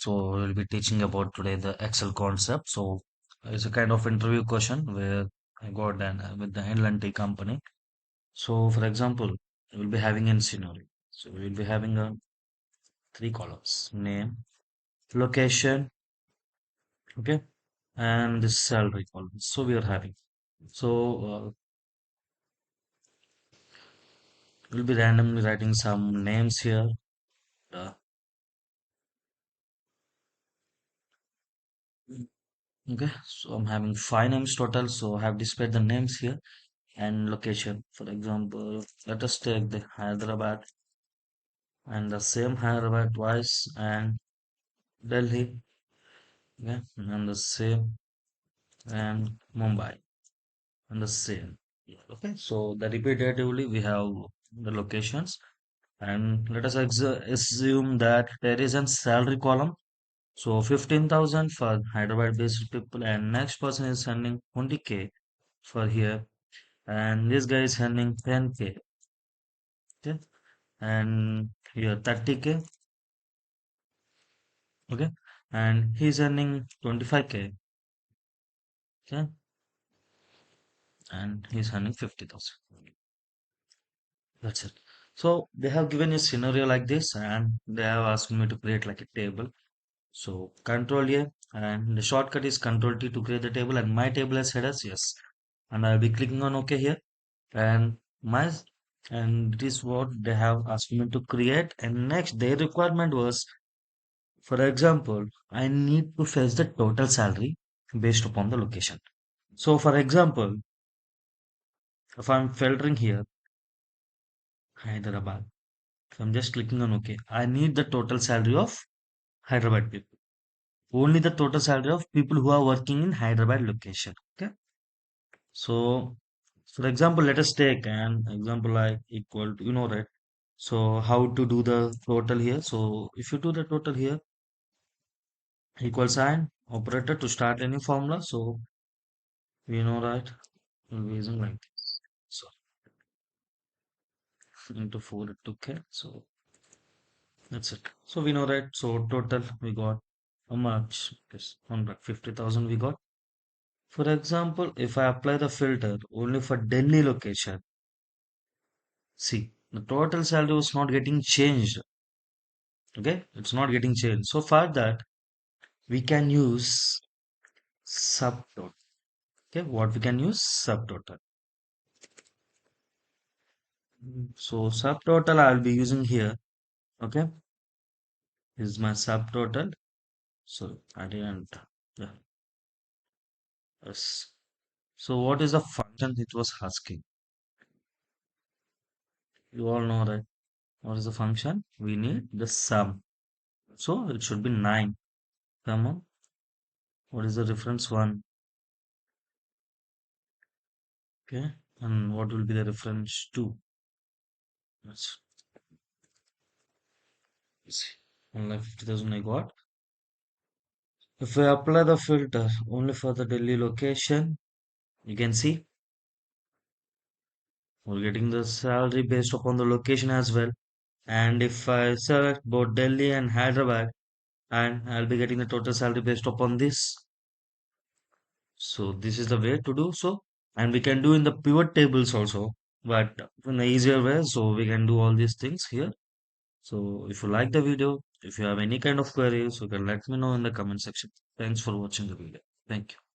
So we'll be teaching about today the Excel concept. So it's a kind of interview question where I got an with the L&T company. So for example, we'll be having a scenario. So we'll be having a three columns: name, location, okay, and the salary column. So we are having. So we'll be randomly writing some names here. Uh, okay, so I'm having five names total. So I have displayed the names here and location. For example, let us take the Hyderabad and the same Hyderabad twice and Delhi, okay, and the same and Mumbai and the same. Yeah, okay, so the repetitively we have the locations and let us assume that there is a salary column. So 15,000 for Hyderabad based people and next person is sending 20K for here and this guy is sending 10K, okay, and here 30K, okay, and he's earning 25K, okay, and he's earning 50,000. That's it. So they have given a scenario like this and they have asked me to create like a table. So control A and the shortcut is control T to create the table and my table has headers, yes, and I'll be clicking on OK here and my and it is what they have asked me to create. And next their requirement was, for example, I need to fetch the total salary based upon the location. So for example, if I'm filtering here, Hyderabad, if I'm just clicking on OK, I need the total salary of Hyderabad people. Only the total salary of people who are working in Hyderabad location. Okay. So for example, let us take an example like equal to, right? So how to do the total here? So if you do the total here, equal sign operator to start any formula. So we know, right? We'll be using like this. So into 4 into K. So that's it. So we know that. So total we got how much? Yes, 150,000 we got. For example, if I apply the filter only for Delhi location, see the total salary was not getting changed. Okay, it's not getting changed. So for that, we can use subtotal. Okay, what we can use subtotal. So subtotal I'll be using here. Okay, this is my subtotal. So I didn't. Yeah, yes. So what is the function it was asking? You all know that. What is the function? We need the sum. So it should be 9. Come on. What is the reference one? Okay. And what will be the reference two? Let's see. Only 50,000 I got. If I apply the filter only for the Delhi location, you can see we're getting the salary based upon the location as well. And if I select both Delhi and Hyderabad, and I'll be getting the total salary based upon this. So this is the way to do so. And we can do in the pivot tables also, but in the easier way. So we can do all these things here. So if you like the video, if you have any kind of queries, you can let me know in the comment section. Thanks for watching the video. Thank you.